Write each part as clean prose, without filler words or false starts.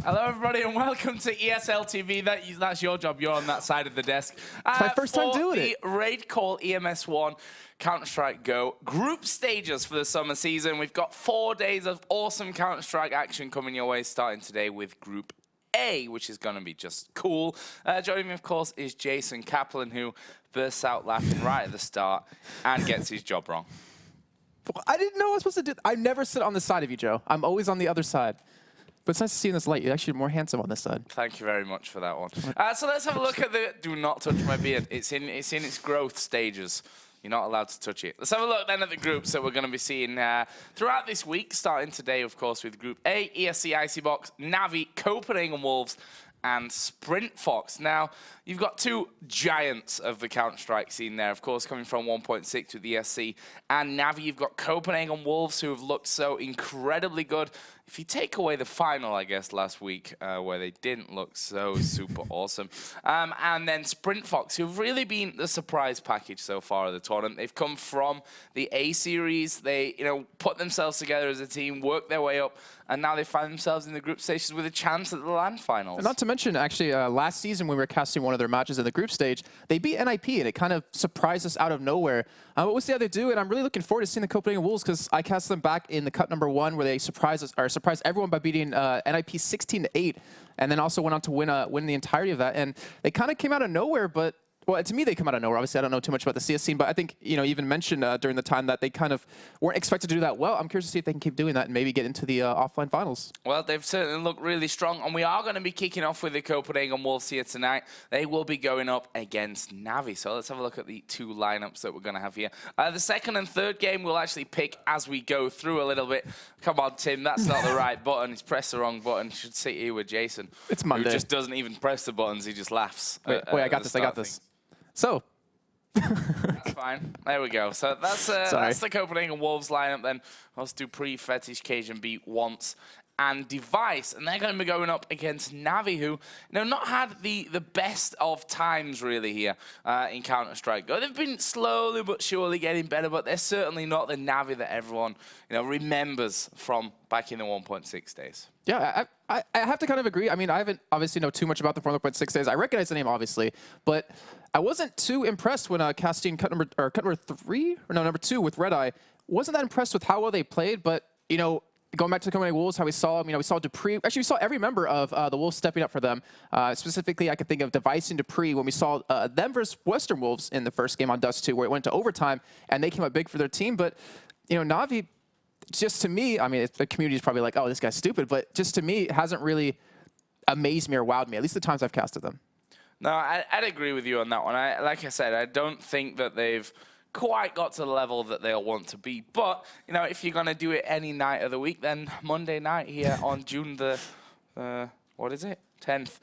Hello, everybody, and welcome to ESL TV. That's your job. You're on that side of the desk. It's my first time doing it. The RaidCall EMS 1 Counter-Strike Go group stages for the summer season. We've got 4 days of awesome Counter-Strike action coming your way, starting today with Group A, which is going to be just cool. Joining me, of course, is Jason Kaplan, who bursts out laughing right at the start and gets his job wrong. I didn't know I was supposed to do. I never sit on the side of you, Joe. I'm always on the other side. But it's nice to see you in this light. You're actually more handsome on this side. Thank you very much for that one. So let's have a look at the do not touch my beard. It's in its growth stages. You're not allowed to touch it. Let's have a look then at the groups that we're going to be seeing throughout this week, starting today, of course, with Group A, ESC Icybox, NaVi, Copenhagen Wolves, and Sprint Fox. Now, you've got two giants of the Counter-Strike scene there, of course, coming from 1.6 with ESC and NaVi. You've got Copenhagen Wolves, who have looked so incredibly good. If you take away the final, I guess, last week, where they didn't look so super awesome. And then Sprint Fox, who've really been the surprise package so far of the tournament. They've come from the A series. They, put themselves together as a team, worked their way up, and now they find themselves in the group stages with a chance at the LAN finals. And not to mention, actually, last season when we were casting one of their matches in the group stage, they beat NIP, and it kind of surprised us out of nowhere. But we'll see how they do, and I'm really looking forward to seeing the Copenhagen Wolves, because I cast them back in the cut #1, where they surprised us, or surprised everyone by beating NIP 16-8, and then also went on to win the entirety of that. And they kind of came out of nowhere, but well, to me, they come out of nowhere. Obviously, I don't know too much about the CS scene, but I think, you even mentioned during the time that they kind of weren't expected to do that well. I'm curious to see if they can keep doing that and maybe get into the offline finals. Well, they've certainly looked really strong, and we are going to be kicking off with the Copenhagen Wolves here tonight. They will be going up against NaVi. So let's have a look at the two lineups that we're going to have here. The second and third game we'll actually pick as we go through a little bit. Come on, Tim, that's not the right button. He's pressed the wrong button. Should sit here with Jason. It's Monday. Who just doesn't even press the buttons. He just laughs. Wait, I got this. So. That's fine. There we go. So that's the Copenhagen Wolves lineup then. Let's do Fetish, Cajun Beat, Once, and Device. And they're going to be going up against NaVi, who not had the best of times really here in Counter-Strike Go. They've been slowly but surely getting better, but they're certainly not the NaVi that everyone remembers from back in the 1.6 days. Yeah, I have to kind of agree. I mean, I haven't obviously know too much about the 1.6 days. I recognize the name, obviously, but I wasn't too impressed when casting number 2 with Red Eye. Wasn't that impressed with how well they played, but, going back to the Copenhagen Wolves, how we saw them, we saw Dupree. Actually, we saw every member of the Wolves stepping up for them. Specifically, I could think of Device and Dupree when we saw them versus Western Wolves in the first game on Dust 2, where it went to overtime, and they came up big for their team. But, NaVi, just to me, I mean, the community is probably like, oh, this guy's stupid, but just to me, it hasn't really amazed me or wowed me, at least the times I've casted them. No, I'd agree with you on that one. Like I said, I don't think that they've quite got to the level that they'll want to be. But, if you're going to do it any night of the week, then Monday night here on June the, what is it? 10th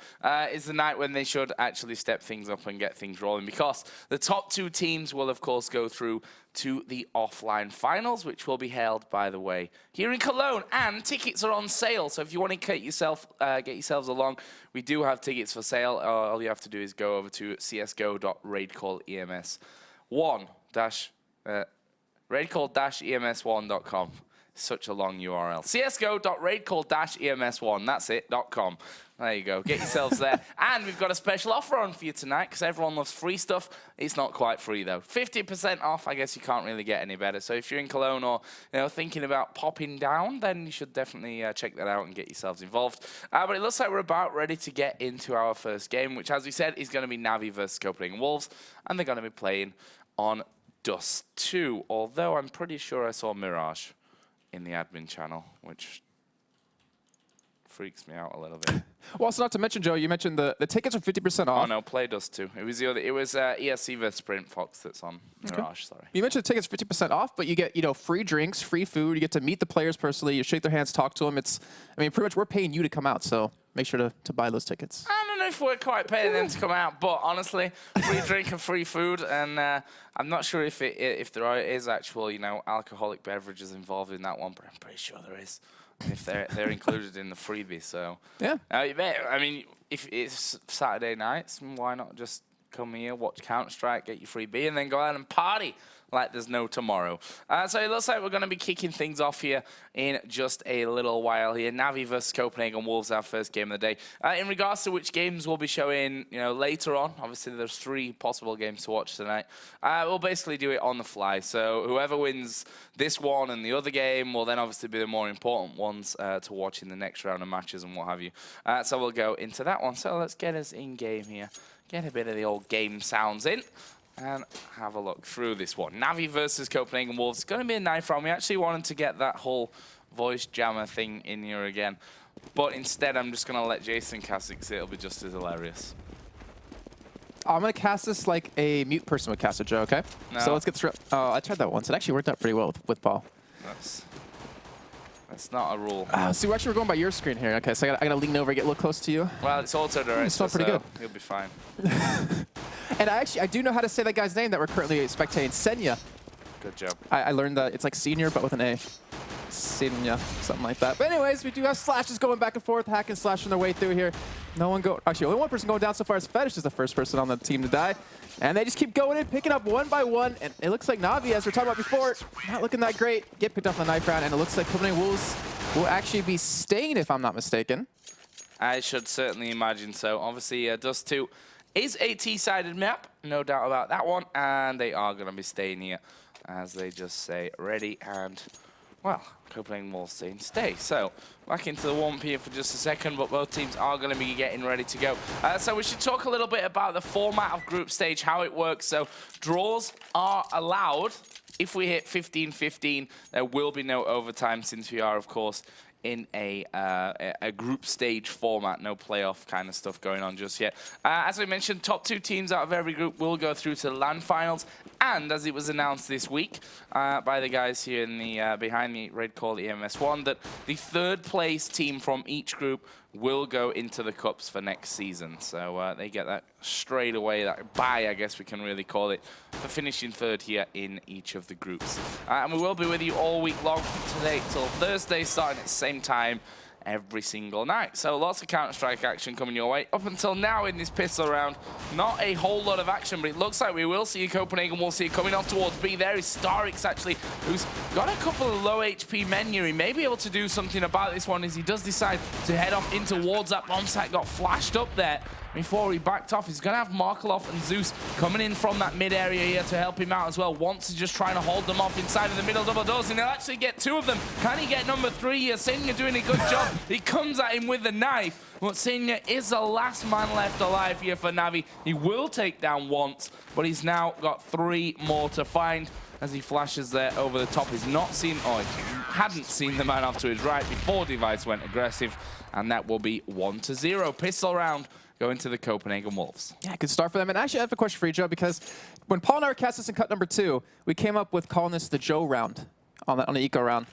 is the night when they should actually step things up and get things rolling, because the top 2 teams will, of course, go through to the offline finals, which will be held, by the way, here in Cologne. And tickets are on sale, so if you want to get yourselves along, we do have tickets for sale. All you have to do is go over to csgo.raidcall-ems1 raidcall-ems1.com. Such a long URL. csgo.raidcall-ems1, that's it, .com. There you go. Get yourselves there. And we've got a special offer on for you tonight, because everyone loves free stuff. It's not quite free, though. 50% off. I guess you can't really get any better. So if you're in Cologne or thinking about popping down, then you should definitely check that out and get yourselves involved. But it looks like we're about ready to get into our first game, which, as we said, is going to be NaVi versus Copenhagen Wolves. And they're going to be playing on Dust 2, although I'm pretty sure I saw Mirage in the admin channel, which freaks me out a little bit. Well, also not to mention, Joe, you mentioned the tickets are 50% off. Oh no, Play Dust 2. It was ESC versus Sprint Fox that's on Mirage. Sorry. You mentioned the tickets 50% off, but you get free drinks, free food. You get to meet the players personally. You shake their hands, talk to them. Pretty much we're paying you to come out, so make sure to buy those tickets. I don't know if we're quite paying them to come out, but honestly, free drink and free food, and I'm not sure if there is actual alcoholic beverages involved in that one, but I'm pretty sure there is. If they're included in the freebie, so yeah. I mean, if it's Saturday nights, why not just come here, watch Counter-Strike, get your free beer, and then go out and party like there's no tomorrow. So it looks like we're going to be kicking things off here in just a little while here. NaVi versus Copenhagen Wolves, our first game of the day. In regards to which games we'll be showing, later on, obviously there's 3 possible games to watch tonight. We'll basically do it on the fly. So whoever wins this one and the other game will then obviously be the more important ones to watch in the next round of matches and what have you. So we'll go into that one. So let's get us in game here. Get a bit of the old game sounds in. And have a look through this one. NaVi versus Copenhagen Wolves. It's going to be a knife round. We actually wanted to get that whole voice jammer thing in here again. But instead, I'm just going to let Jason cast it because it'll be just as hilarious. I'm going to cast this like a mute person would cast it, Joe, okay? No. So let's get through. Oh, I tried that once. It actually worked out pretty well with Paul. That's not a rule. See, we're actually going by your screen here. Okay, so I got to lean over, get a little close to you. Well, it's auto-direct, so pretty good. You'll be fine. And I do know how to say that guy's name that we're currently spectating. Senya. Good job. I learned that it's like senior, but with an A. Senya, something like that. But anyways, we do have slashes going back and forth, hack and slashing their way through here. Actually, only one person going down so far is Fetish is the first person on the team to die. And they just keep going in, picking up one by one. And it looks like NaVi, as we are talking about before, not looking that great. Get picked up on the knife round, and it looks like Copenhagen Wolves will actually be staying, if I'm not mistaken. I should certainly imagine so. Obviously, Dust 2 is a T-sided map, no doubt about that one. And they are going to be staying here, as they just say, ready and... Well, Copenhagen Wolves saying stay. So, back into the 1 PM for just a second, but both teams are going to be getting ready to go. So we should talk a little bit about the format of group stage, how it works. So, draws are allowed. If we hit 15-15, there will be no overtime since we are, of course, in a group stage format, no playoff kind of stuff going on just yet. As we mentioned, top 2 teams out of every group will go through to the LAN finals, and as it was announced this week by the guys here in the behind the RaidCall EMS 1, that the 3rd place team from each group will go into the cups for next season. So they get that straight away, that bye, I guess we can really call it, for finishing 3rd here in each of the groups. And we will be with you all week long from today till Thursday, starting at the same time every single night. So lots of Counter-Strike action coming your way. Up until now in this pistol round, not a whole lot of action, but it looks like we will see Copenhagen. We'll see it coming off towards B. There is Starix, actually, who's got a couple of low HP men here. He may be able to do something about this one as he does decide to head off in towards that bomb site. Got flashed up there before he backed off. He's going to have Markelov and Zeus coming in from that mid area here to help him out as well. Wants to just trying to hold them off inside of the middle double doors, and he'll actually get 2 of them. Can he get number 3 here? Senya doing a good job. He comes at him with the knife, but Senya is the last man left alive here for NaVi. He will take down once, but he's now got 3 more to find as he flashes there over the top. He's not seen, he hadn't seen the man off to his right before Device went aggressive, and that will be 1-0. Pistol round going to the Copenhagen Wolves. Yeah, good start for them. And actually, I have a question for you, Joe, because when Paul and I were casting this in cut number 2, we came up with calling this the Joe round on the eco round.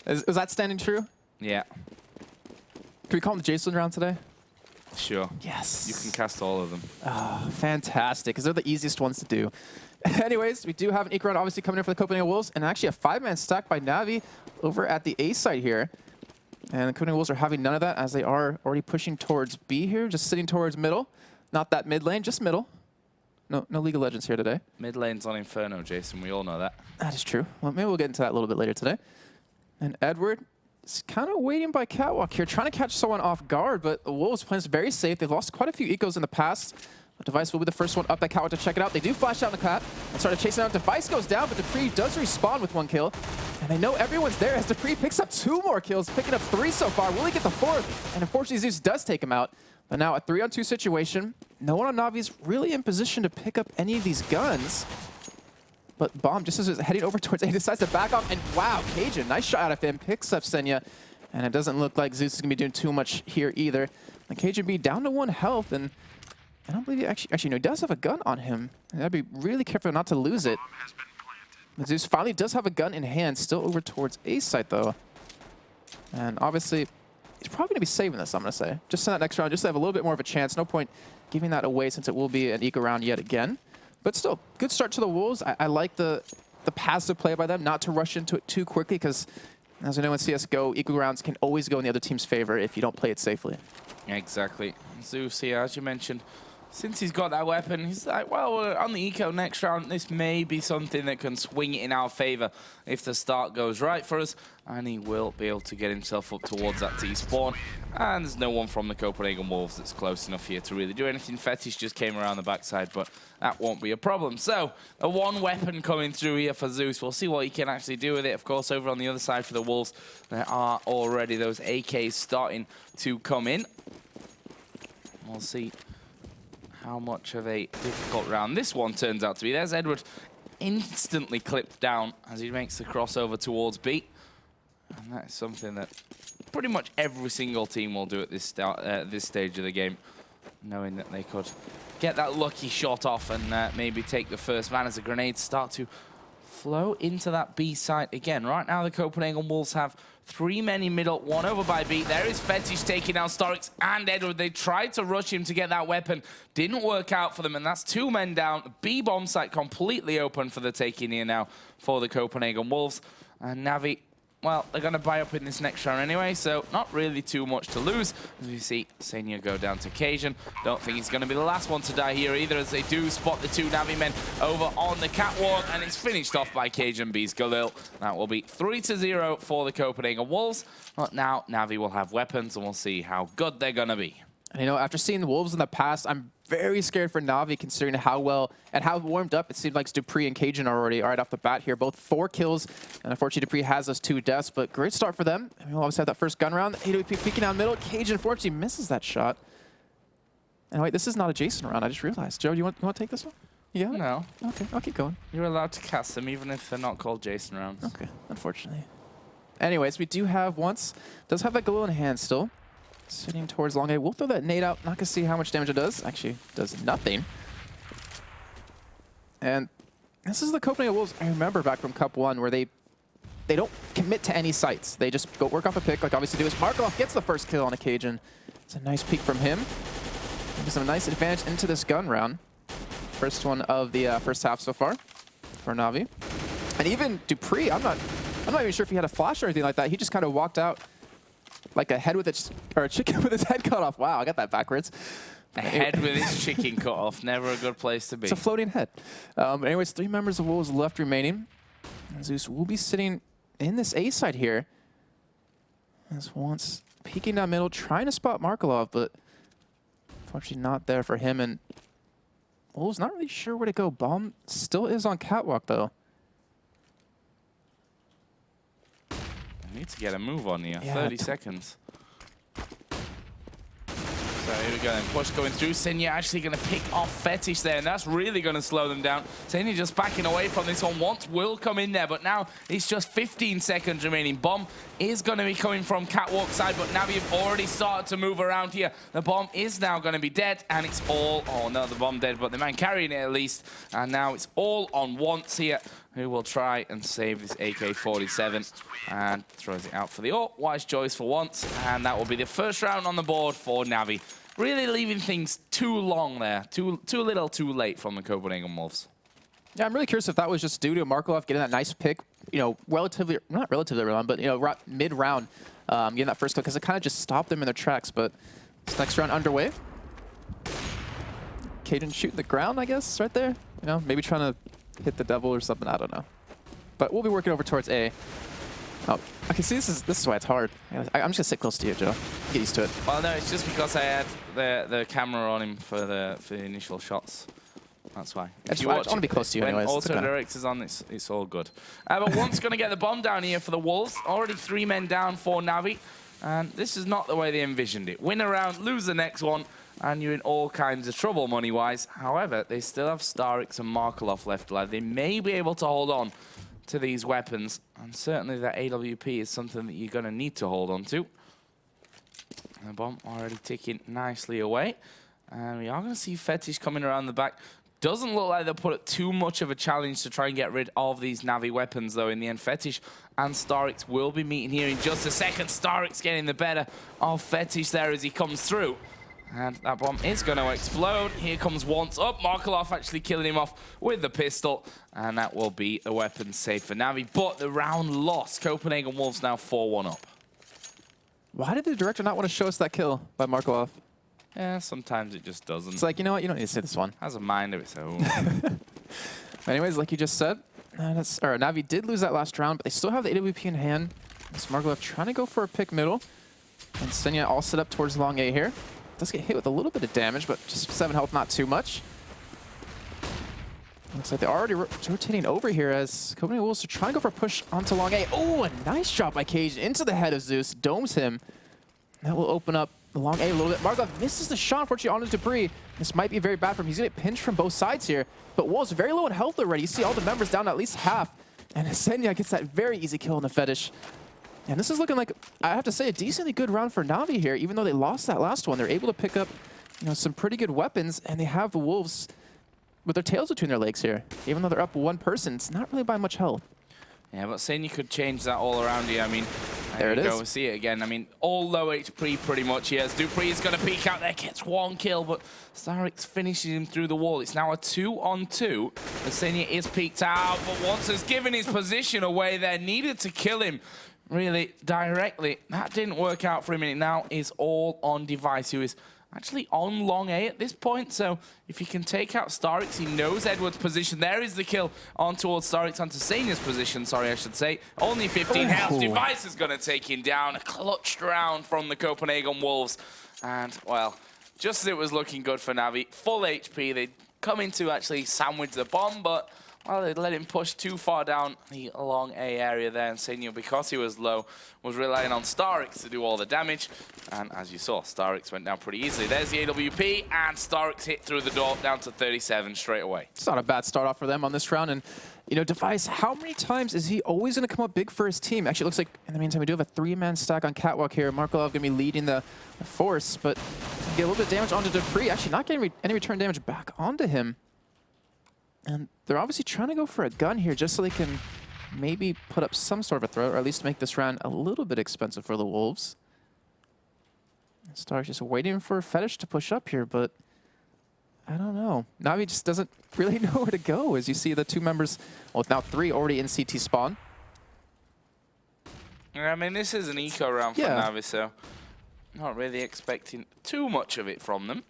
Is that standing true? Yeah. Can we call them the Jason round today? Sure. Yes. You can cast all of them. Oh, fantastic, because they're the easiest ones to do. Anyways, we do have an eco round obviously coming in for the Copenhagen Wolves, and actually a 5-man stack by NaVi over at the A site here. And the Copenhagen Wolves are having none of that as they are already pushing towards B here, just sitting towards middle. Not that mid lane, just middle. No League of Legends here today. Mid lane's on Inferno, Jason. We all know that. That is true. Well, maybe we'll get into that a little bit later today. And Edward is kind of waiting by catwalk here, trying to catch someone off guard, but the Wolves playing this very safe. They've lost quite a few ecos in the past. Device will be the first one up that catwalk to check it out. They do flash out in the cap and started chasing out. Device goes down, but Dupree does respawn with 1 kill. And they know everyone's there as Dupree picks up 2 more kills, picking up 3 so far. Will he get the 4th? And unfortunately, Zeus does take him out. But now a 3-on-2 situation. No one on NaVi's really in position to pick up any of these guns. But Bomb, just as it's heading over towards A, decides to back off. And wow, Cajun, nice shot out of him. Picks up Senya. And it doesn't look like Zeus is going to be doing too much here either. And Cajun B down to 1 health. And I don't believe he actually, no, he does have a gun on him. And I'd be really careful not to lose it. But Zeus finally does have a gun in hand, still over towards A site though. And obviously, he's probably going to be saving this, I'm going to say. Just in that next round, just to have a little bit more of a chance. No point giving that away since it will be an eco round yet again. But still, good start to the Wolves. I like the passive play by them, not to rush into it too quickly, because as we know in CSGO, eco rounds can always go in the other team's favor if you don't play it safely. Exactly. Zeus here, as you mentioned, Since he's got that weapon, he's like, well, we're on the eco next round. This may be something that can swing it in our favor if the start goes right for us. And he will be able to get himself up towards that T-spawn. And there's no one from the Copenhagen Wolves that's close enough here to really do anything. Fetish just came around the backside, but that won't be a problem. So, a one weapon coming through here for Zeus. We'll see what he can actually do with it. Of course, over on the other side for the Wolves, there are already those AKs starting to come in. We'll see how much of a difficult round this one turns out to be. There's Edward instantly clipped down as he makes the crossover towards B. And that is something that pretty much every single team will do at this stage of the game, knowing that they could get that lucky shot off and maybe take the first man as the grenades start to flow into that B site again. Right now, the Copenhagen Wolves have 3 men in middle, 1 over by B. There is Fetish taking down Storix and Edward. They tried to rush him to get that weapon. Didn't work out for them, and that's 2 men down. B bomb site completely open for the taking here now for the Copenhagen Wolves. And NaVi, well, they're going to buy up in this next round anyway, so not really too much to lose. As we see Senya go down to Cajun. Don't think he's going to be the last one to die here either, as they do spot the 2 NaVi men over on the catwalk, and it's finished off by Cajun B's Galil. That will be 3-0 for the Copenhagen Wolves. But now NaVi will have weapons, and we'll see how good they're going to be. And, you know, after seeing the Wolves in the past, I'm very scared for NaVi, considering how well and how warmed up it seemed like Dupree and Cajun are already right off the bat here. Both 4 kills, and unfortunately Dupree has those 2 deaths, but great start for them. And we'll obviously have that first gun round. AWP peeking down middle. Cajun unfortunately misses that shot. And wait, this is not a Jason round, I just realized. Joe, you want to take this one? Yeah? No. Okay, I'll keep going. You're allowed to cast them, even if they're not called Jason rounds. Okay, unfortunately. Anyways, we do have does have that Galil in hand still. Sitting towards long A. We'll throw that nade out. Not going to see how much damage it does. Actually, does nothing. And this is the Copenhagen Wolves I remember back from Cup 1, where they don't commit to any sites. They just go work off a pick, like obviously do. Markov gets the first kill on a Cajun. It's a nice peek from him. Gives some nice advantage into this gun round. First one of the first half so far for NaVi. And even Dupree, I'm not even sure if he had a flash or anything like that. He just kind of walked out like a head with a chicken with his head cut off. Wow, I got that backwards. A head with his chicken cut off. Never a good place to be. It's a floating head. Anyways, 3 members of Wolves left remaining. And Zeus will be sitting in this A side here. As once peeking down middle, trying to spot Markelov, but unfortunately not there for him. And Wolves not really sure where to go. Bomb still is on catwalk though. Need to get a move on here. Yeah, 30 seconds. So here we go then. Push going through. Senya actually going to pick off Fetish there, and that's really going to slow them down. Senya just backing away from this one. Once will come in there, but now it's just 15 seconds remaining. Bomb is going to be coming from catwalk side, but NaVi have already started to move around here. The bomb is now going to be dead, and it's all... Oh, no, the bomb dead, but the man carrying it at least. And now it's all on once here, who will try and save this AK-47 and throws it out for the ult. Wise choice for once, and that will be the first round on the board for NaVi. Really leaving things too long there, too little too late from the Copenhagen Wolves. Yeah, I'm really curious if that was just due to Markelov getting that nice pick, you know, not relatively early on, but, you know, mid-round, getting that first kill, because it kind of just stopped them in their tracks. But this next round underway. Cajun shooting the ground, I guess, right there. You know, maybe trying to hit the devil or something, I don't know. But we'll be working over towards A. Oh, okay, see, this is why it's hard. I'm just going to sit close to you, Joe. Get used to it. Well, no, it's just because I had the camera on him for the initial shots. That's why. I want to be close to you anyways. When auto direct is on, it's all good. But once going to get the bomb down here for the Wolves. Already 3 men down for NaVi. And this is not the way they envisioned it. Win a round, lose the next one, and you're in all kinds of trouble money-wise. However, they still have Starix and Markelov left alive. They may be able to hold on to these weapons, and certainly that AWP is something that you're going to need to hold on to. And the bomb already ticking nicely away. And we are going to see Fetish coming around the back. Doesn't look like they'll put it too much of a challenge to try and get rid of these NaVi weapons, though, in the end. Fetish and Starix will be meeting here in just a second. Starix getting the better of Fetish there as he comes through. And that bomb is going to explode. Here comes once up. Markelov actually killing him off with the pistol. And that will be a weapon safe for NaVi. But the round lost. Copenhagen Wolves now 4-1 up. Why did the director not want to show us that kill by Markelov? Yeah, sometimes it just doesn't. It's like, you know what? You don't need to say this one. Has a mind of its own. Anyways, like you just said, NaVi did lose that last round, but they still have the AWP in hand. Margolef trying to go for a pick middle. And Senya all set up towards long A here. Does get hit with a little bit of damage, but just 7 health, not too much. Looks like they're already rotating over here as Copenhagen Wolves are trying to go for a push onto long A. Oh, a nice drop by Cajun into the head of Zeus. Domes him. That will open up the long A a little bit. Margolef misses the shot, unfortunately, on his debris. This might be very bad for him. He's going to get pinched from both sides here. But Wolves very low in health already. You see all the members down at least half. And Senya gets that very easy kill on the Fetish. And this is looking like, I have to say, a decently good round for NaVi here. Even though they lost that last one, they're able to pick up, you know, some pretty good weapons. And they have the Wolves with their tails between their legs here. Even though they're up one person, it's not really by much health. Yeah, but Senya could change that all around here. I mean, there it is. Go see it again. I mean, all low HP pretty much here. Dupree is going to peek out there, gets 1 kill, but Starix finishes him through the wall. It's now a 2-on-2. And Senya is peeked out, but once has given his position away there, needed to kill him really directly. That didn't work out for him, and it now is all on Device, who is actually on long A at this point. So if he can take out Starix, he knows Edward's position. There is the kill on towards Starix, onto Senya's position, sorry, I should say. Only 15 health. Device is going to take him down. A clutched round from the Copenhagen Wolves. And, well, just as it was looking good for NaVi, full HP. They come in to actually sandwich the bomb, but well, they let him push too far down the long A area there, and Senya, because he was low, was relying on Starix to do all the damage. And as you saw, Starix went down pretty easily. There's the AWP, and Starix hit through the door, down to 37 straight away. It's not a bad start off for them on this round. And, you know, Device, how many times is he always going to come up big for his team? Actually, it looks like, in the meantime, we do have a 3-man stack on Catwalk here. Margolef going to be leading the force, but get a little bit of damage onto Dupree. Actually, not getting any return damage back onto him. And they're obviously trying to go for a gun here just so they can maybe put up some sort of a threat, or at least make this round a little bit expensive for the Wolves. Star's just waiting for Fetish to push up here, but I don't know. NaVi just doesn't really know where to go, as you see the 2 members, well, now 3 already in CT spawn. Yeah, I mean, this is an eco round for NaVi, so not really expecting too much of it from them.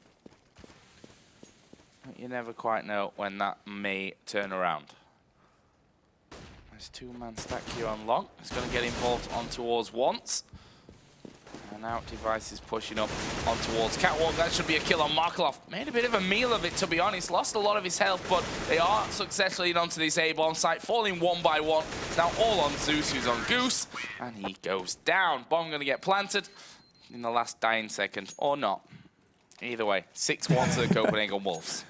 You never quite know when that may turn around. There's 2-man stack here on long. It's going to get involved on towards once. And now Device is pushing up on towards Catwalk. That should be a kill on Margolef. Made a bit of a meal of it, to be honest. Lost a lot of his health, but they are successfully onto this A-bomb site, falling 1 by 1. It's now all on Zeus, who's on Goose, and he goes down. Bomb going to get planted in the last dying second, or not. Either way, 6-1 to the Copenhagen Wolves.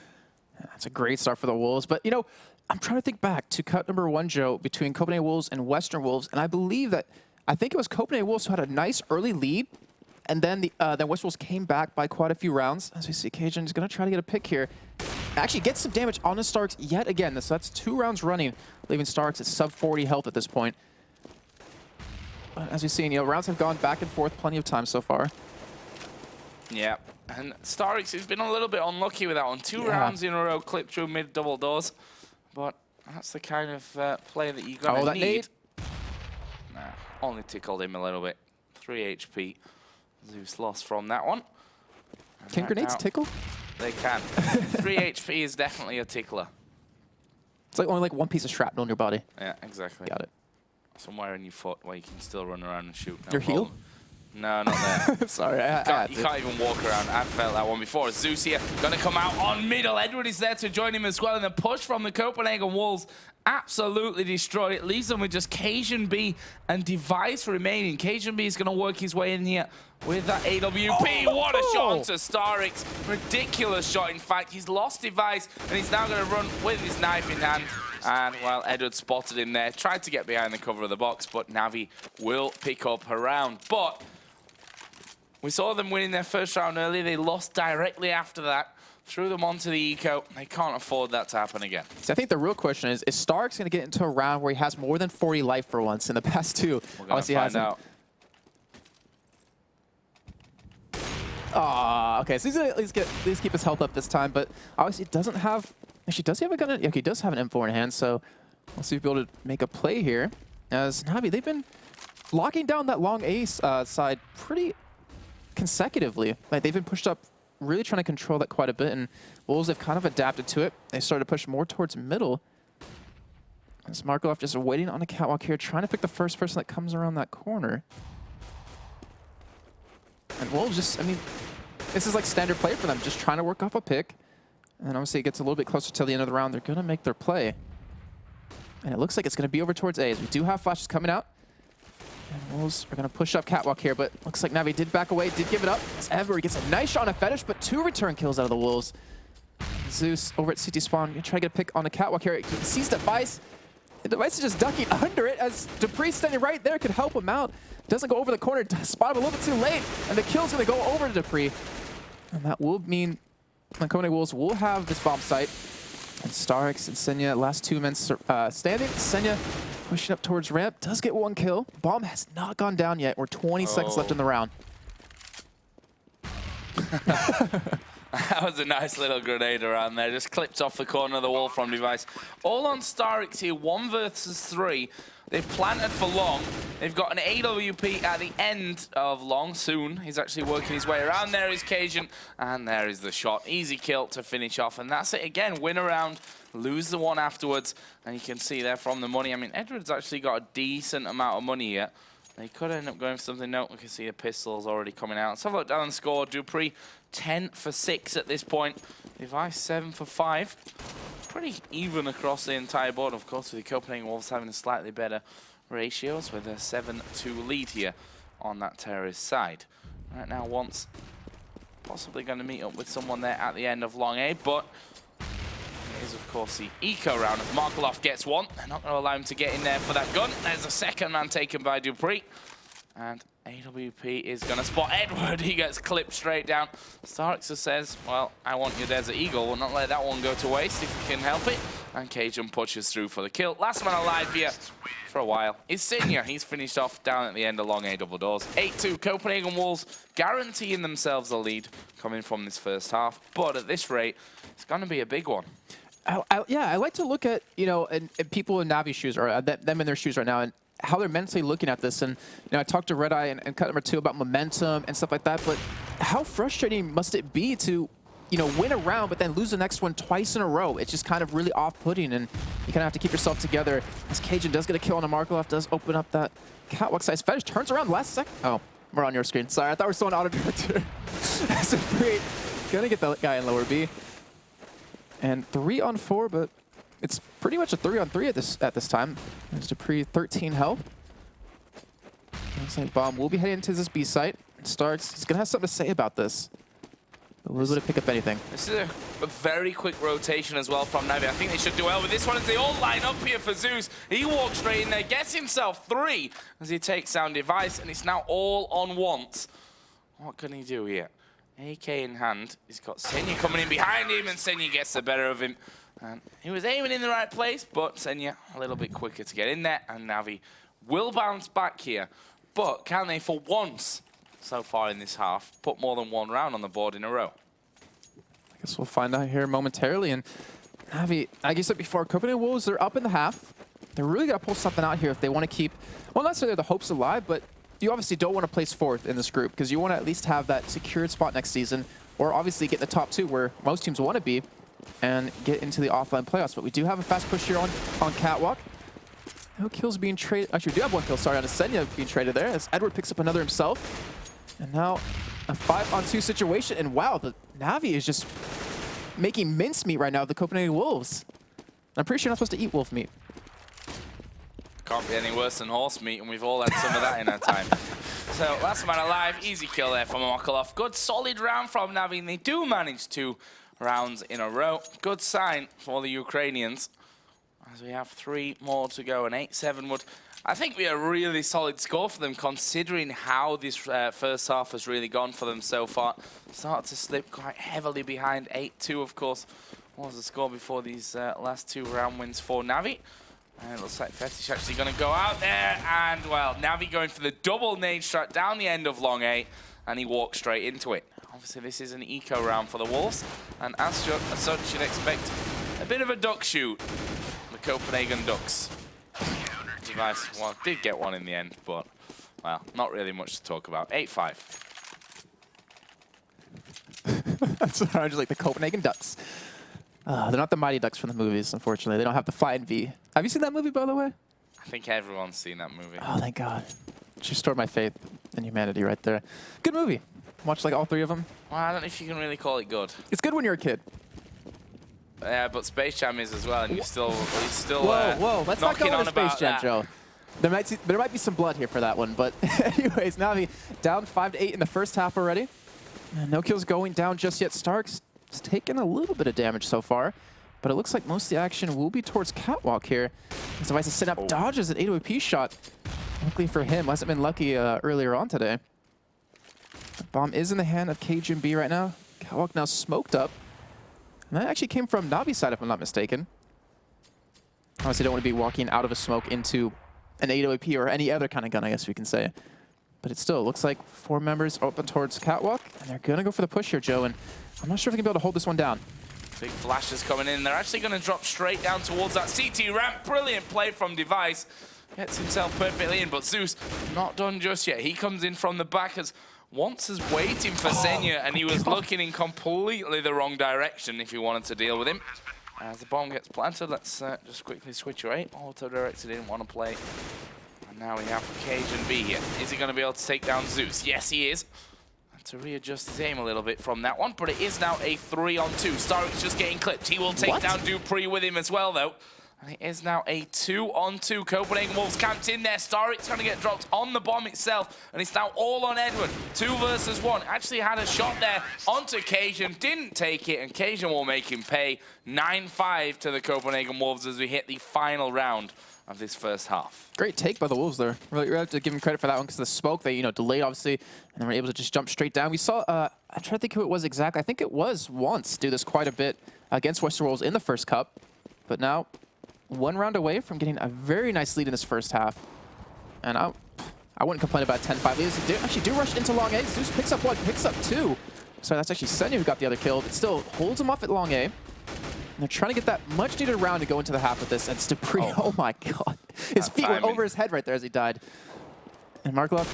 That's a great start for the Wolves. But, you know, I'm trying to think back to cut number 1, Joe, between Copenhagen Wolves and Western Wolves. And I believe that, I think it was Copenhagen Wolves who had a nice early lead. And then then Western Wolves came back by quite a few rounds. As we see, Cajun is going to try to get a pick here. Actually gets some damage on the Starks yet again. So that's 2 rounds running, leaving Starks at sub 40 health at this point. But as we've seen, you know, rounds have gone back and forth plenty of times so far. Yeah, and Starix has been a little bit unlucky with that one. 2 rounds in a row, clipped through mid-double doors. But that's the kind of play that you're going to need. Nah, only tickled him a little bit. 3 HP. Zeus lost from that one. And can grenades tickle? They can. 3 HP is definitely a tickler. It's like only like 1 piece of shrapnel in your body. Yeah, exactly. Got it. Somewhere in your foot where you can still run around and shoot. No your problem. heel? No, not there. Sorry, you can't even walk around. I felt that one before. Zeus here, gonna come out on middle. Edward is there to join him as well, and the push from the Copenhagen Wolves absolutely destroyed. It leaves them with just Cajun B and Device remaining. Cajun B is gonna work his way in here with that AWP. What a shot onto Starix. Ridiculous shot, in fact. He's lost Device, and he's now gonna run with his knife in hand. And, well, Edward spotted him there, tried to get behind the cover of the box, but NaVi will pick up a round. But we saw them winning their first round early. They lost directly after that. Threw them onto the eco. They can't afford that to happen again. So I think the real question is Starks going to get into a round where he has more than 40 life for once in the past 2? We're going to find out. Okay, so he's going to at least keep his health up this time, but obviously it doesn't have... Actually, does he have a gun? Yeah, he does have an M4 in hand, so we'll see if he'll be able to make a play here. As NaVi, they've been locking down that long A side pretty consecutively. Like, they've been pushed up really trying to control that quite a bit, and Wolves have kind of adapted to it. They started to push more towards middle. As Markov just waiting on a catwalk here, trying to pick the first person that comes around that corner. And Wolves just, I mean, this is like standard play for them, just trying to work off a pick. And then obviously it gets a little bit closer to the end of the round. They're going to make their play. And it looks like it's going to be over towards A, as we do have flashes coming out. And Wolves are going to push up catwalk here, but looks like NaVi did back away, did give it up. As Ever gets a nice shot on a fetish, but 2 return kills out of the Wolves. Zeus over at CT Spawn, going to try to get a pick on the catwalk here. He sees Device. The Device is just ducking under it, as Dupree standing right there could help him out. Doesn't go over the corner, spot him a little bit too late, and the kill's going to go over to Dupree. And that will mean the Copenhagen Wolves will have this bomb site. And Starix and Senya, last 2 men standing. Senya pushing up towards ramp, does get 1 kill. Bomb has not gone down yet. We're 20 seconds left in the round. That was a nice little grenade around there. Just clipped off the corner of the wall from Device. All on Starix here, 1 versus 3. They've planted for Long. They've got an AWP at the end of Long soon. He's actually working his way around. There is Cajun, and there is the shot. Easy kill to finish off, and that's it again. Win a round, lose the one afterwards, and you can see there from the money. I mean, Edward's actually got a decent amount of money here. They could end up going for something. No, we can see the pistols already coming out. Let's have a look down the score. Dupree, 10 for 6 at this point. Device, 7 for 5. Pretty even across the entire board, of course, with the Copenhagen Wolves having a slightly better ratios with a 7-2 lead here on that terrorist side. Right now, Once possibly going to meet up with someone there at the end of Long A, but it is, of course, the eco round. If Markov gets 1, they're not going to allow him to get in there for that gun. There's a second man taken by Dupree. And AWP is going to spot Edward. He gets clipped straight down. Starixer says, well, I want your Desert Eagle. We'll not let that one go to waste if we can help it. And Cajun pushes through for the kill. Last man alive here for a while is Senya. He's finished off down at the end of Long A double doors. 8-2, Copenhagen Wolves guaranteeing themselves a lead coming from this first half. But at this rate, it's going to be a big one. Yeah, I like to look at, you know, and people in NaVi's shoes, or them in their shoes right now, and how they're mentally looking at this. And you know, I talked to RaidCall and cut number 2 about momentum and stuff like that, but how frustrating must it be to, you know, win a round but then lose the next one twice in a row? It's just kind of really off-putting, and you kind of have to keep yourself together. As Cajun does get a kill on a Markov, does open up that catwalk size fetish, turns around last second. Oh, we're on your screen. Sorry, I thought we were still on auto-director. That's a great. Gonna get the guy in lower B. And 3 on 4, but it's pretty much a 3 on 3 at this time. There's Dupree, 13 health. Looks like Bomb will be heading into this B site. Starks, he's gonna have something to say about this. But we're going to pick up anything. This is a very quick rotation as well from NaVi. I think they should do well with this one as they all line up here for Zeus. He walks straight in there, gets himself 3 as he takes down Device, and it's now all on Once. What can he do here? AK in hand. He's got Senya coming in behind him, and Senya gets the better of him. And he was aiming in the right place, but Senya a little bit quicker to get in there, and NaVi will bounce back here. But can they, for once so far in this half, put more than 1 round on the board in a row? I guess we'll find out here momentarily. And NaVi, like you said before, Copenhagen Wolves, they're up in the half. They're really got to pull something out here if they want to keep, well, not necessarily the hopes alive, but you obviously don't want to place 4th in this group because you want to at least have that secured spot next season, or obviously get in the top 2 where most teams want to be and get into the offline playoffs. But we do have a fast push here on Catwalk. No kills being traded. Actually, we do have 1 kill, sorry, on Senya being traded there as Edward picks up another himself. And now a 5-on-2 situation. And wow, the NaVi is just making mincemeat right now of the Copenhagen Wolves. I'm pretty sure you're not supposed to eat wolf meat. Can't be any worse than horse meat, and we've all had some of that in our time. So, last man alive, easy kill there from Mokolov. Good solid round from NaVi, and they do manage 2 rounds in a row. Good sign for the Ukrainians, as we have 3 more to go, and 8-7 would, I think, be a really solid score for them, considering how this first half has really gone for them so far. Start to slip quite heavily behind. 8-2, of course, was the score before these last 2 round wins for NaVi. And it looks like Fetish actually going to go out there, and, well, NaVi going for the double nade strike down the end of Long A, and he walks straight into it. Obviously, this is an eco round for the Wolves, and as such, you'd expect a bit of a duck shoot. The Copenhagen Ducks. Device, well, did get 1 in the end, but, well, not really much to talk about. 8-5. So they're just like the Copenhagen Ducks. They're not the Mighty Ducks from the movies, unfortunately. They don't have the flying V. Have you seen that movie, by the way? I think everyone's seen that movie. Oh, thank God. She restored my faith in humanity right there. Good movie. Watched like all 3 of them. Well, I don't know if you can really call it good. It's good when you're a kid. Yeah, but Space Jam is as well, and you're still whoa, let's not go into Space Jam, Joe. There might be some blood here for that one, but anyways, NaVi down 5-8 in the first half already. And no kills going down just yet. Stark's taken a little bit of damage so far, but it looks like most of the action will be towards Catwalk here. As Device is set up, dodges an 8OP shot. Luckily for him, hasn't been lucky earlier on today. The bomb is in the hand of KGB right now. Catwalk now smoked up. And that actually came from NaVi's side, if I'm not mistaken. Obviously, don't want to be walking out of a smoke into an 8OP or any other kind of gun, I guess we can say. But it still looks like 4 members open towards Catwalk, and they're going to go for the push here, Joe. And I'm not sure if we can be able to hold this one down. Big flashes coming in. They're actually going to drop straight down towards that CT ramp. Brilliant play from Device. Gets himself perfectly in, but Zeus not done just yet. He comes in from the back as Once is waiting for Senya, and he was looking in completely the wrong direction if he wanted to deal with him. As the bomb gets planted, let's just quickly switch rate. Auto-directed, didn't want to play. And now we have Cajun B here. Is he going to be able to take down Zeus? Yes, he is. To readjust his aim a little bit from that one, but it is now a 3-on-2. Starrick's just getting clipped. He will take down Dupree with him as well, though. And it is now a 2-on-2. Copenhagen Wolves camped in there. Starrick's going to get dropped on the bomb itself, and it's now all on Edward. 2 versus 1. Actually had a shot there onto Cajun, didn't take it, and Cajun will make him pay. 9-5 to the Copenhagen Wolves as we hit the final round of this first half. Great take by the Wolves there. Really, we have to give him credit for that one because the smoke, they delayed obviously, and then were able to just jump straight down. We saw, I'm trying to think who it was exactly. I think it was once do this quite a bit against Western Wolves in the first cup, but now 1 round away from getting a very nice lead in this first half. And I wouldn't complain about 10-5 leads. They actually do rush into long A. Zeus picks up 1, picks up 2. So that's actually Senya who got the other kill. It still holds him off at long A. And they're trying to get that much needed round to go into the half with this. And it's Dupree. Oh my God. His feet were over his head right there as he died. And Markov,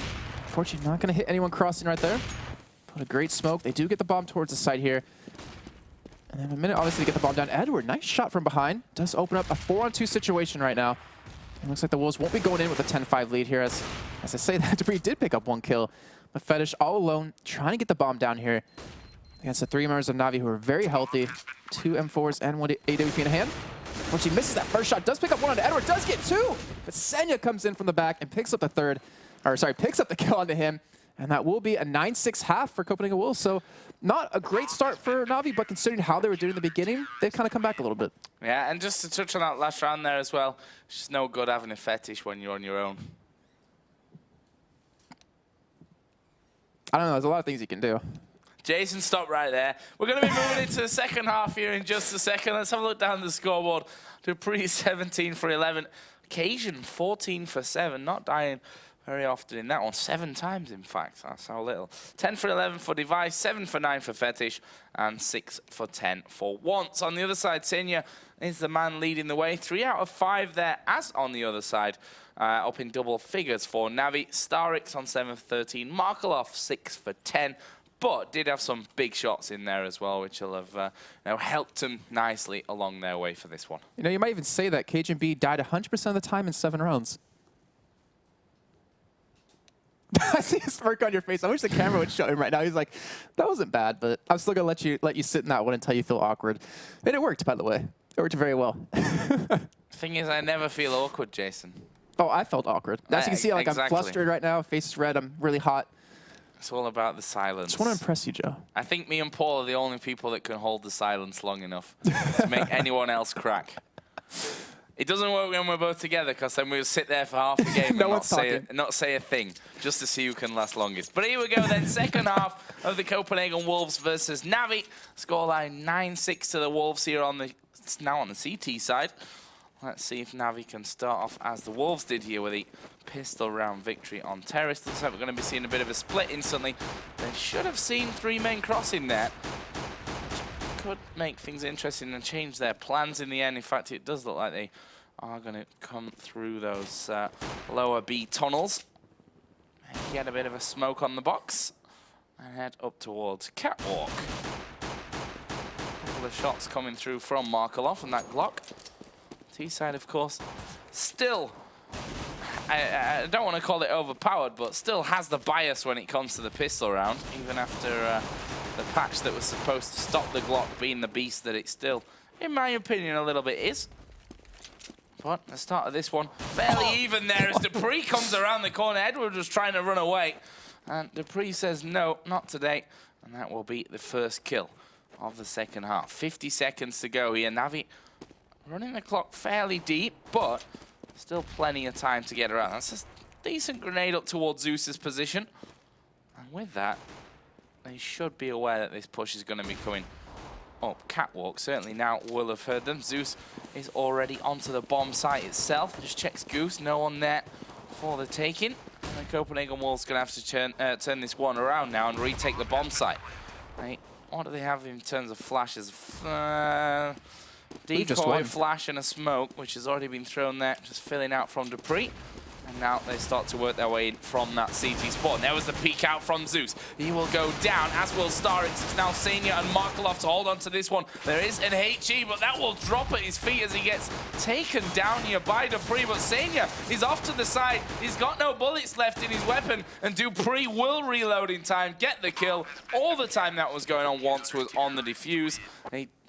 unfortunately, not going to hit anyone crossing right there. But a great smoke. They do get the bomb towards the side here. And then a minute, obviously, to get the bomb down. Edward, nice shot from behind. Does open up a 4-on-2 situation right now. It looks like the Wolves won't be going in with a 10-5 lead here. As I say that, Dupree did pick up 1 kill. But Fetish all alone, trying to get the bomb down here against the 3 members of NaVi who are very healthy. 2 M4s and 1 AWP in hand. Once he misses that first shot, does pick up 1 onto Edward, does get 2! But Senya comes in from the back and picks up the picks up the kill onto him. And that will be a 9-6 half for Copenhagen Wolves. So not a great start for NaVi, but considering how they were doing in the beginning, they've kind of come back a little bit. Yeah, and just to touch on that last round there as well, it's just no good having a fetish when you're on your own. I don't know, there's a lot of things you can do. Jason, stop right there. We're going to be moving into the second half here in just a second. Let's have a look down the scoreboard. Dupree 17 for 11. Cajun 14 for 7. Not dying very often in that one. 7 times, in fact. That's how little. 10 for 11 for Device. 7 for 9 for Fetish. And 6 for 10 for Once. On the other side, Senya is the man leading the way. 3 out of 5 there, as on the other side. Up in double figures for NaVi. Starrix on 7 for 13. Markelov 6 for 10. But did have some big shots in there as well, which will have helped them nicely along their way for this one. You might even say that Cajun B died 100% of the time in 7 rounds. I see a smirk on your face. I wish the camera would show him right now. He's like, that wasn't bad, but I'm still going to let you sit in that one until you feel awkward. And it worked, by the way. It worked very well. The thing is, I never feel awkward, Jason. Oh, I felt awkward. As you can see, like, exactly. I'm flustered right now. Face is red. I'm really hot. It's all about the silence. Just want to impress you, Joe. I think me and Paul are the only people that can hold the silence long enough to make anyone else crack. It doesn't work when we're both together, because then we'll sit there for half the game and not say a thing, just to see who can last longest. But here we go then, second half of the Copenhagen Wolves versus NaVi. Scoreline 9-6 to the Wolves here now on the CT side. Let's see if NaVi can start off as the Wolves did here with a pistol round victory on Terrace. Looks like we're going to be seeing a bit of a split instantly. They should have seen 3 men crossing there. Could make things interesting and change their plans in the end. In fact, it does look like they are going to come through those lower B tunnels. Get a bit of a smoke on the box and head up towards Catwalk. couple of shots coming through from Markelov and that Glock. T-side, of course, still, I don't want to call it overpowered, but still has the bias when it comes to the pistol round, even after the patch that was supposed to stop the Glock being the beast that it still, in my opinion, a little bit is. But the start of this one, fairly even there as Dupree comes around the corner. Edward was trying to run away, and Dupree says, no, not today. And that will be the first kill of the second half. 50 seconds to go here. NaVi running the clock fairly deep, but still plenty of time to get around. That's a decent grenade up towards Zeus's position. And with that, they should be aware that this push is going to be coming up. Catwalk certainly now will have heard them. Zeus is already onto the bomb site itself. Just checks Goose. No one there for the taking. And the Copenhagen Wolves going to have to turn this one around now and retake the bomb site. Right. What do they have in terms of flashes? Decoy, flash, and a smoke, which has already been thrown there, just filling out from Dupree. And now they start to work their way in from that CT spot. And there was the peek out from Zeus. He will go down, as will Starix. It's now Senior and Markelov to hold on to this one. There is an HE, but that will drop at his feet as he gets taken down here by Dupree. But Senior is off to the side. He's got no bullets left in his weapon, and Dupree will reload in time, get the kill. All the time that was going on once was on the defuse.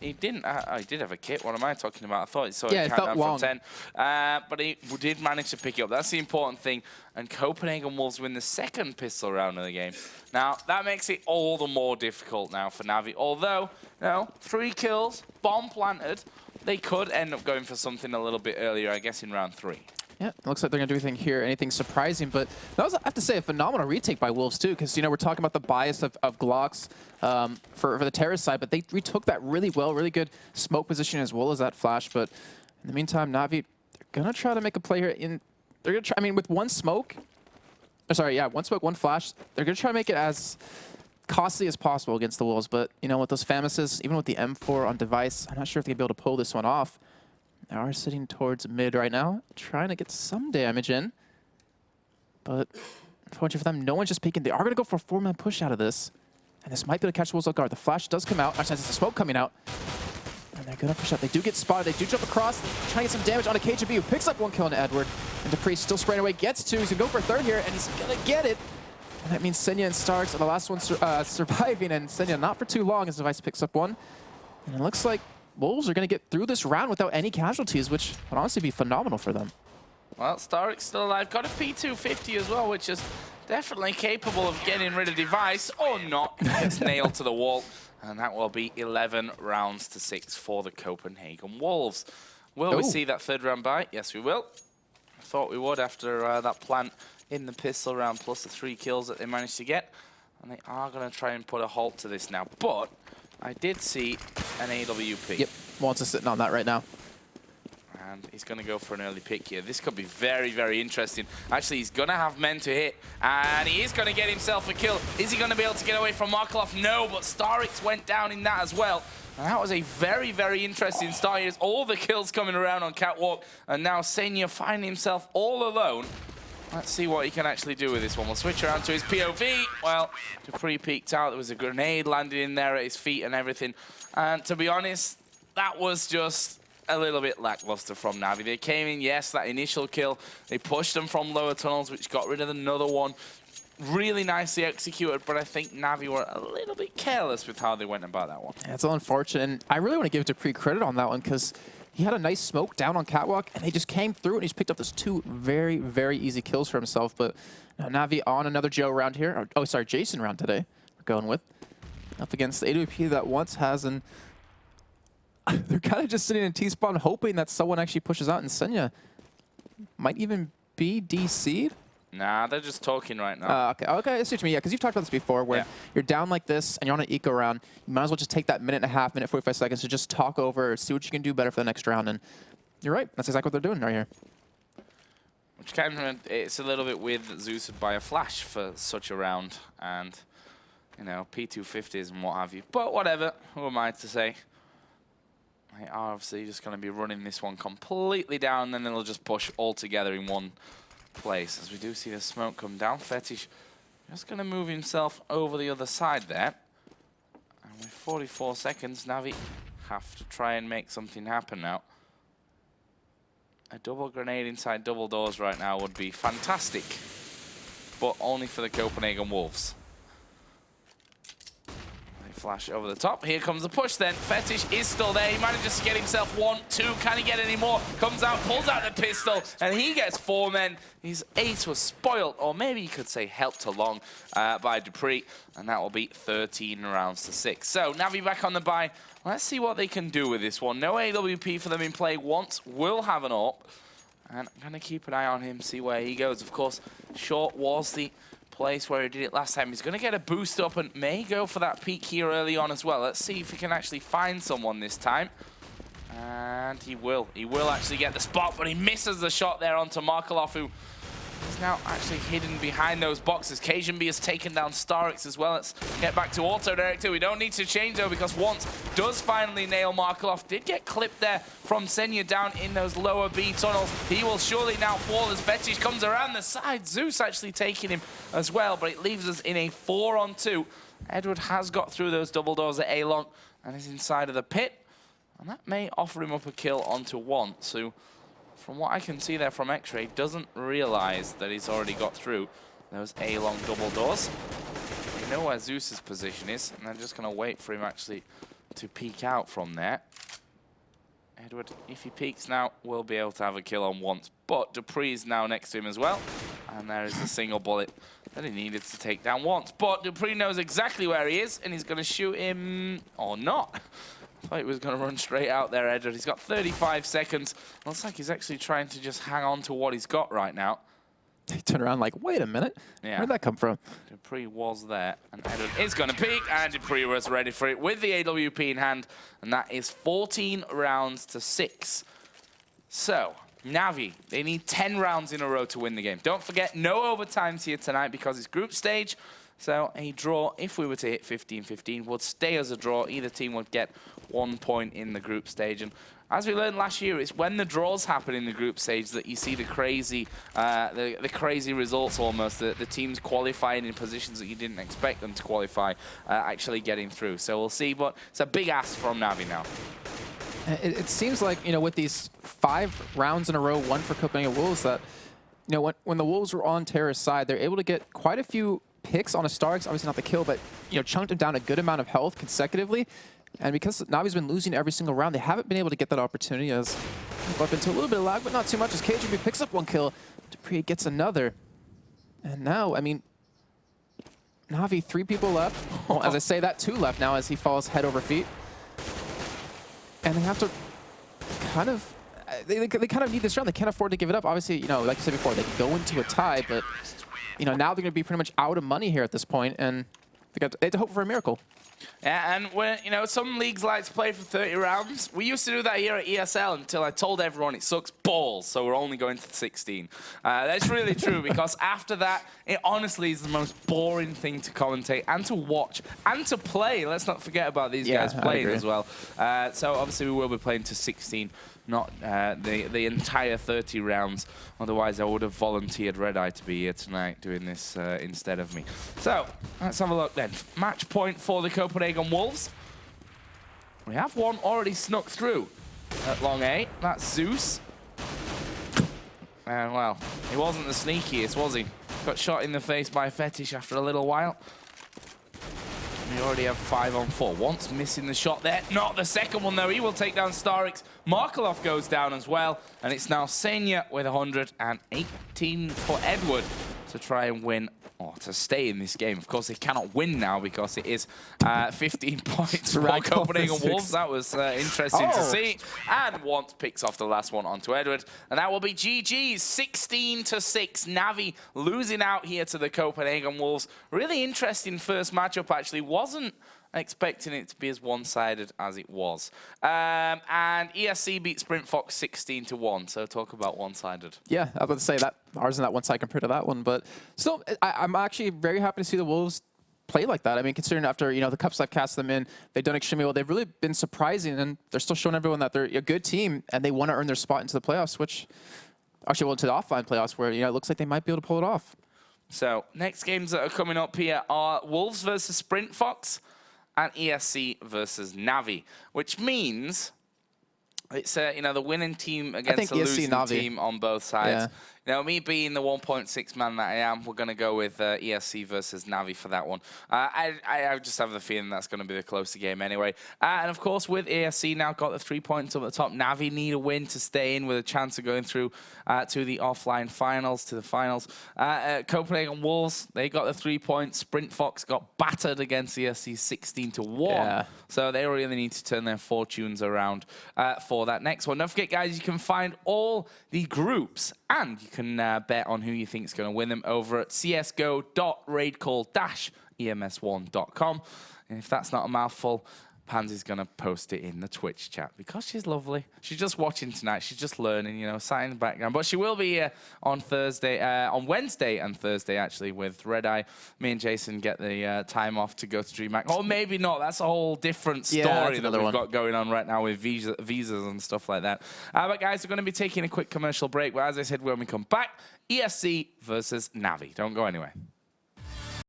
He didn't. He did have a kit. What am I talking about? I thought he saw it count down from 10. But he did manage to pick it up. That's the important thing. And Copenhagen Wolves win the second pistol round of the game. Now, that makes it all the more difficult now for NaVi. Although, you know, 3 kills, bomb planted, they could end up going for something a little bit earlier, I guess, in round 3. Yeah, it looks like they're going to do anything here, anything surprising. But that was, I have to say, a phenomenal retake by Wolves, too, because, you know, we're talking about the bias of Glocks for the terrorist side, but they retook that really well, really good smoke position as well as that flash. But in the meantime, NaVi, they're going to try to make a play here. They're going to try, I mean, with one smoke, one smoke, one flash, they're going to try to make it as costly as possible against the Wolves. But, you know, with those Famuses, even with the M4 on device, I'm not sure if they'll be able to pull this one off. They are sitting towards mid right now, trying to get some damage in. But unfortunately for them, no one's just peeking. They are going to go for a 4-man push out of this. And this might be able to catch the Wolves off guard. The flash does come out. Actually, it's the smoke coming out. And they're going to push out. They do get spotted. They do jump across, trying to get some damage on a KGB, who picks up 1 kill on Edward. And Dupree still spraying away, gets 2. He's going to go for a 3rd here, and he's going to get it. And that means Senya and Starks are the last ones surviving, and Senya not for too long as Device picks up 1. And it looks like Wolves are going to get through this round without any casualties, which would honestly be phenomenal for them. Well, Starik's still alive. Got a P250 as well, which is definitely capable of getting rid of Device, or not. Gets nailed to the wall, and that will be 11 rounds to 6 for the Copenhagen Wolves. Will we see that 3rd round buy? Yes, we will. I thought we would after that plant in the pistol round, plus the 3 kills that they managed to get. And they are going to try and put a halt to this now. But I did see an AWP. Yep, Wants is sitting on that right now. And he's going to go for an early pick here. This could be very, very interesting. Actually, he's going to have men to hit, and he is going to get himself a kill. Is he going to be able to get away from Markelov? No, but Starix went down in that as well. And that was a very, very interesting start. Here's all the kills coming around on Catwalk, and now Senya finding himself all alone. Let's see what he can actually do with this one. We'll switch around to his POV. Well, Dupree peeked out. There was a grenade landed in there at his feet and everything. And to be honest, that was just a little bit lackluster from NaVi. They came in, yes, that initial kill. They pushed them from lower tunnels, which got rid of another one. Really nicely executed, but I think NaVi were a little bit careless with how they went about that one. Yeah, it's unfortunate. And I really want to give Dupree credit on that one, because he had a nice smoke down on Catwalk, and they just came through, and he's picked up those 2 very, very easy kills for himself. But NaVi on another Joe round here. Or, oh, sorry, Jason round today we're going with. Up against the AWP that once has, and they're kind of just sitting in T-spawn hoping that someone actually pushes out, and Senya might even be DC'd. Nah, they're just talking right now. Okay, I see what you mean. Yeah, because you've talked about this before, where you're down like this and you're on an eco round. You might as well just take that minute and a half, minute 45 seconds to just talk over, see what you can do better for the next round. And you're right. That's exactly what they're doing right here. Which kind of, it's a little bit weird that Zeus would buy a flash for such a round, and you know, P250s and what have you. But whatever. Who am I to say? They are obviously just going to be running this one completely down, and then they'll just push all together in one place. As we do see the smoke come down, Fetish just going to move himself over the other side there. And with 44 seconds, NaVi have to try and make something happen now. A double grenade inside double doors right now would be fantastic, but only for the Copenhagen Wolves. They flash over the top. Here comes the push then. Fetish is still there. He manages to get himself 1, 2. Can he get any more? Comes out, pulls out the pistol, and he gets 4 men. His ace was spoiled, or maybe you could say helped along by dupreeh, and that will be 13 rounds to 6. So NaVi back on the bye. Let's see what they can do with this one. No AWP for them in play once. Will have an AWP. And I'm going to keep an eye on him, see where he goes. Of course, short was the place where he did it last time. He's going to get a boost up and may go for that peek here early on as well. Let's see if he can actually find someone this time. And he will. He will actually get the spot, but he misses the shot there onto Markelov, who is now actually hidden behind those boxes. KajanB has taken down Starix as well. Let's get back to Auto Director. We don't need to change though, because once does finally nail Markelov. Did get clipped there from Senya down in those lower B tunnels. He will surely now fall as Fetish comes around the side. Zeus actually taking him as well, but it leaves us in a 4-on-2. Edward has got through those double doors at A-Long and is inside of the pit. And that may offer him up a kill onto Want, who, from what I can see there from X-Ray, doesn't realize that he's already got through those A-Long double doors. They know where Zeus's position is, and they're just going to wait for him actually to peek out from there. Edward, if he peeks now, will be able to have a kill on Want, but dupreeh is now next to him as well, and there is a single bullet that he needed to take down Want. But dupreeh knows exactly where he is, and he's going to shoot him, or not. I thought he was going to run straight out there, Edward. He's got 35 seconds. Looks like he's actually trying to just hang on to what he's got right now. He turned around like, wait a minute. Yeah. Where'd that come from? dupreeh was there, and Edward is going to peek, and dupreeh was ready for it with the AWP in hand, and that is 14 rounds to 6. So, NaVi, they need 10 rounds in a row to win the game. Don't forget, no overtimes here tonight because it's group stage. So a draw, if we were to hit 15-15, would stay as a draw. Either team would get 1 point in the group stage. And as we learned last year, it's when the draws happen in the group stage that you see the crazy results almost. The teams qualifying in positions that you didn't expect them to qualify, actually getting through. So we'll see, but it's a big ask from NaVi now. It seems like, with these 5 rounds in a row, one for Copenhagen Wolves, that, when the Wolves were on Terra's side, they're able to get quite a few picks on a Starix, obviously not the kill, but chunked him down a good amount of health consecutively. And because NaVi's been losing every single round, they haven't been able to get that opportunity, as up into a little bit of lag, but not too much, as KajanB picks up 1 kill, dupreeh gets another. And now, NaVi, 3 people left. Well, as I say that, 2 left now as he falls head over feet. And they have to kind of, they kind of need this round. They can't afford to give it up. Obviously, like I said before, they can go into a tie, but now they're going to be pretty much out of money here at this point, and they have to hope for a miracle. Yeah, and when some leagues like to play for 30 rounds. We used to do that here at ESL until I told everyone it sucks balls, so we're only going to 16. That's really true, because after that, it honestly is the most boring thing to commentate and to watch and to play. Let's not forget about these guys playing as well. So obviously we will be playing to 16. Not the entire 30 rounds. Otherwise, I would have volunteered RaidCall to be here tonight doing this instead of me. So, let's have a look then. Match point for the Copenhagen Wolves. We have one already snuck through at long A. That's Zeus. And, well, he wasn't the sneakiest, was he? Got shot in the face by Fetish after a little while. We already have 5 on 4. Once missing the shot there. Not the second one, though. He will take down Starix. Markelov goes down as well. And it's now Senya with 118 for Edward to try and win, or to stay in this game. Of course, they cannot win now because it is 15 points for Copenhagen Wolves. That was interesting to see. And Want picks off the last one onto Edward. And that will be GG's 16-6. NaVi losing out here to the Copenhagen Wolves. Really interesting first matchup, actually. Wasn't expecting it to be as one-sided as it was. And ESC beat Sprint Fox 16-1, so talk about one-sided. Yeah, I was about to say that ours isn't that one side compared to that one, but still, I'm actually very happy to see the Wolves play like that. Considering after the cups I've cast them in, they've done extremely well. They've really been surprising, and they're still showing everyone that they're a good team, and they want to earn their spot into the playoffs, which actually into the offline playoffs, where it looks like they might be able to pull it off. So next games that are coming up here are Wolves versus Sprint Fox. and ESC versus NaVi, which means it's the winning team against the losing team on both sides. Yeah. Me being the 1.6 man that I am, we're going to go with ESC versus NaVi for that one. I just have the feeling that's going to be the closer game anyway. And of course, with ESC now got the 3 points up at the top, NaVi need a win to stay in with a chance of going through to the offline finals, to the finals. Copenhagen Wolves, they got the 3 points. Sprint Fox got battered against ESC 16-1. Yeah. So they really need to turn their fortunes around for that next one. Don't forget, guys, you can find all the groups and you can bet on who you think is going to win them over at csgo.raidcall-ems1.com. And if that's not a mouthful, Pansy's going to post it in the Twitch chat because she's lovely. She's just watching tonight. She's just learning, sat in the background. But she will be here on Wednesday and Thursday, actually, with Red Eye. Me and Jason get the time off to go to DreamHack. Or maybe not. That's a whole different story that we've got going on right now with visas and stuff like that. But, guys, we're going to be taking a quick commercial break. But as I said, when we come back, ESC versus NaVi. Don't go anywhere.